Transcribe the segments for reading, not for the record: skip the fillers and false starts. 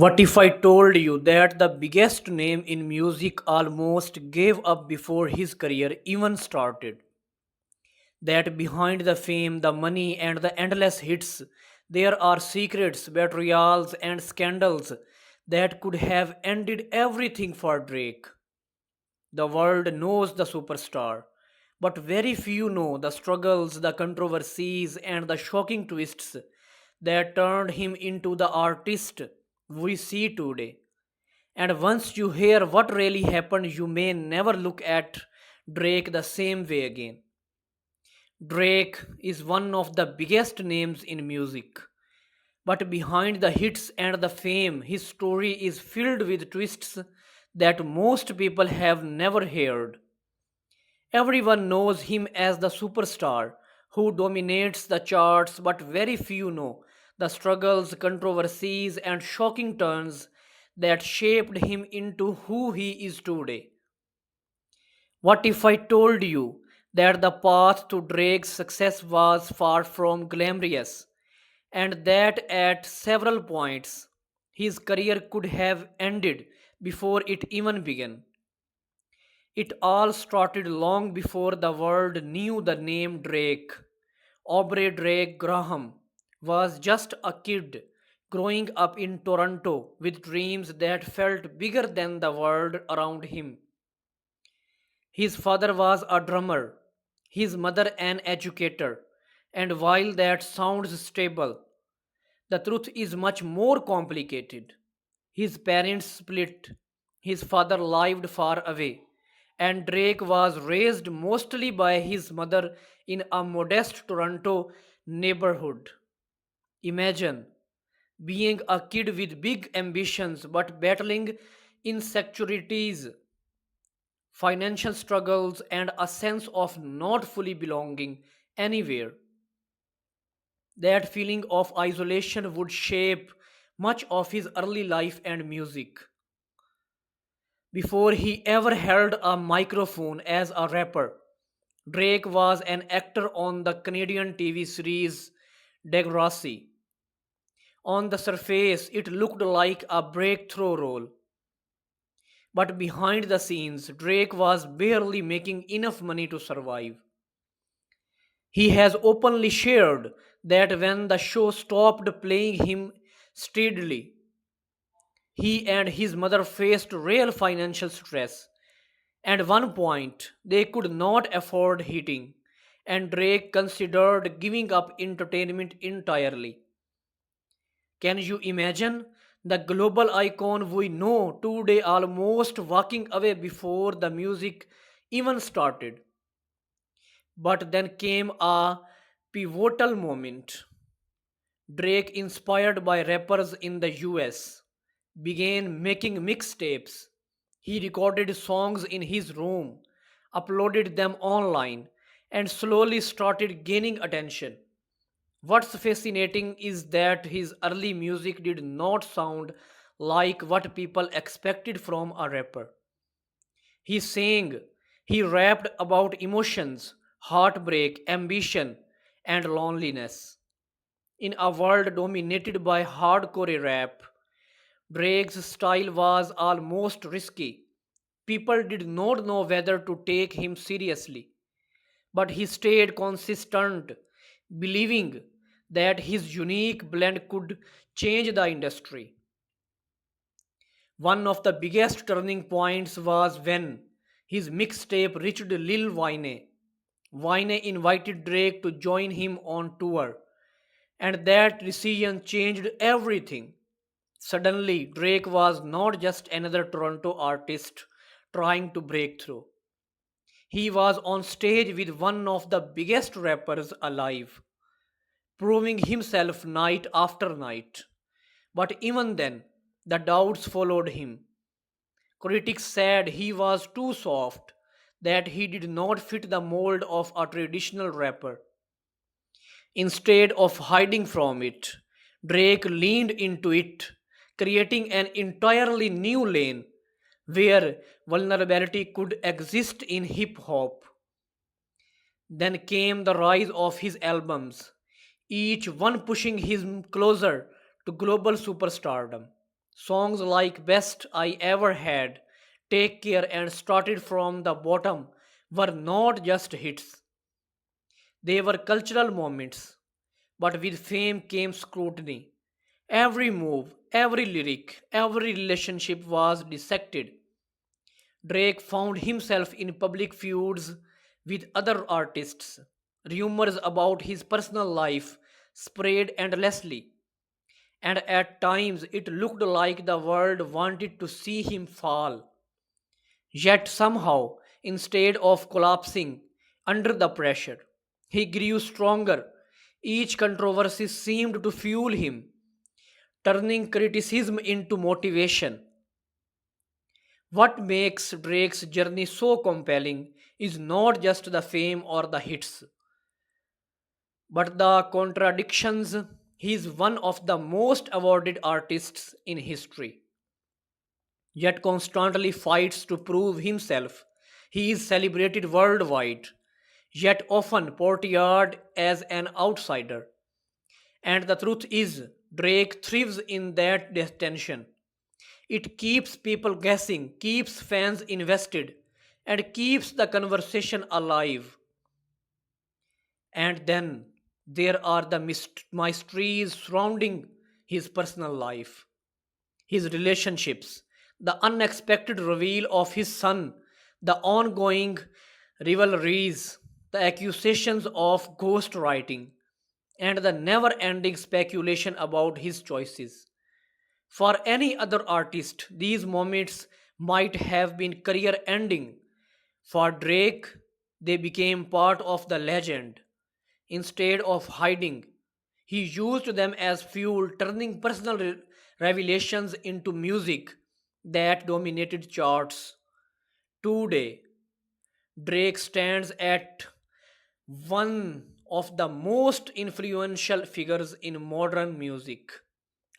What if I told you that the biggest name in music almost gave up before his career even started? That behind the fame, the money, and the endless hits, there are secrets, betrayals, and scandals that could have ended everything for Drake. The world knows the superstar, but very few know the struggles, the controversies, and the shocking twists that turned him into the artist we see today. And once you hear what really happened, you may never look at Drake the same way again. Drake is one of the biggest names in music. But behind the hits and the fame, his story is filled with twists that most people have never heard. Everyone knows him as the superstar who dominates the charts, but very few know the struggles, controversies, and shocking turns that shaped him into who he is today. What if I told you that the path to Drake's success was far from glamorous, and that at several points his career could have ended before it even began? It all started long before the world knew the name Drake. Aubrey Drake Graham was just a kid growing up in Toronto with dreams that felt bigger than the world around him. His father was a drummer, his mother an educator, and while that sounds stable, the truth is much more complicated. His parents split, his father lived far away, and Drake was raised mostly by his mother in a modest Toronto neighborhood. Imagine being a kid with big ambitions but battling insecurities, financial struggles, and a sense of not fully belonging anywhere. That feeling of isolation would shape much of his early life and music. Before he ever held a microphone as a rapper, Drake was an actor on the Canadian TV series Degrassi. On the surface, it looked like a breakthrough role, but behind the scenes, Drake was barely making enough money to survive. He has openly shared that when the show stopped playing him steadily, he and his mother faced real financial stress. At one point, they could not afford heating, and Drake considered giving up entertainment entirely. Can you imagine the global icon we know today almost walking away before the music even started? But then came a pivotal moment. Drake, inspired by rappers in the US, began making mixtapes. He recorded songs in his room, uploaded them online, and slowly started gaining attention. What's fascinating is that his early music did not sound like what people expected from a rapper. He sang, he rapped about emotions, heartbreak, ambition, and loneliness. In a world dominated by hardcore rap, Drake's style was almost risky. People did not know whether to take him seriously, but he stayed consistent, believing that his unique blend could change the industry. One of the biggest turning points was when his mixtape reached Lil Wayne. Wayne invited Drake to join him on tour, and that decision changed everything. Suddenly, Drake was not just another Toronto artist trying to break through. He was on stage with one of the biggest rappers alive, proving himself night after night. But even then, the doubts followed him. Critics said he was too soft, that he did not fit the mold of a traditional rapper. Instead of hiding from it, Drake leaned into it, creating an entirely new lane where vulnerability could exist in hip hop. Then came the rise of his albums, each one pushing him closer to global superstardom. Songs like Best I Ever Had, Take Care, and Started from the Bottom were not just hits, they were cultural moments. But with fame came scrutiny. Every move, every lyric, every relationship was dissected. Drake found himself in public feuds with other artists. Rumors about his personal life spread endlessly, and at times it looked like the world wanted to see him fall. Yet somehow, instead of collapsing under the pressure, he grew stronger. Each controversy seemed to fuel him, turning criticism into motivation. What makes Drake's journey so compelling is not just the fame or the hits, but the contradictions. He is one of the most awarded artists in history, yet constantly fights to prove himself. He is celebrated worldwide, yet often portrayed as an outsider. And the truth is, Drake thrives in that tension. It keeps people guessing, keeps fans invested, and keeps the conversation alive. And then there are the mysteries surrounding his personal life, his relationships, the unexpected reveal of his son, the ongoing rivalries, the accusations of ghostwriting, and the never ending speculation about his choices. For any other artist, these moments might have been career ending. For Drake, they became part of the legend. Instead of hiding, he used them as fuel, turning personal revelations into music that dominated charts. Today, Drake stands at one of the most influential figures in modern music.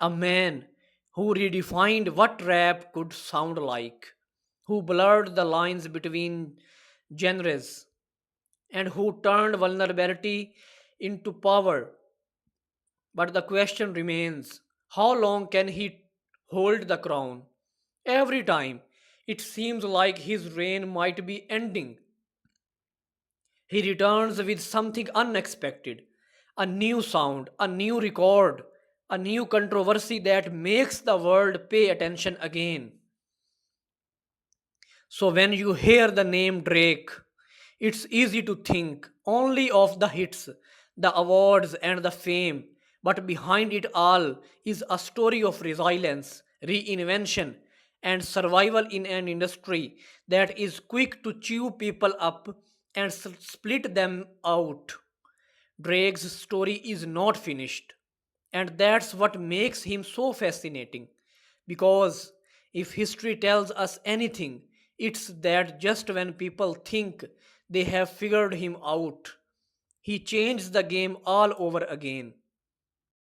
A man who redefined what rap could sound like, who blurred the lines between genres, and who turned vulnerability into power. But the question remains, how long can he hold the crown? Every time it seems like his reign might be ending, he returns with something unexpected, a new sound, a new record, a new controversy that makes the world pay attention again. So when you hear the name Drake, it's easy to think only of the hits, the awards, and the fame. But behind it all is a story of resilience, reinvention, and survival in an industry that is quick to chew people up and split them out. Drake's story is not finished. And that's what makes him so fascinating. Because if history tells us anything, it's that just when people think they have figured him out, he changed the game all over again.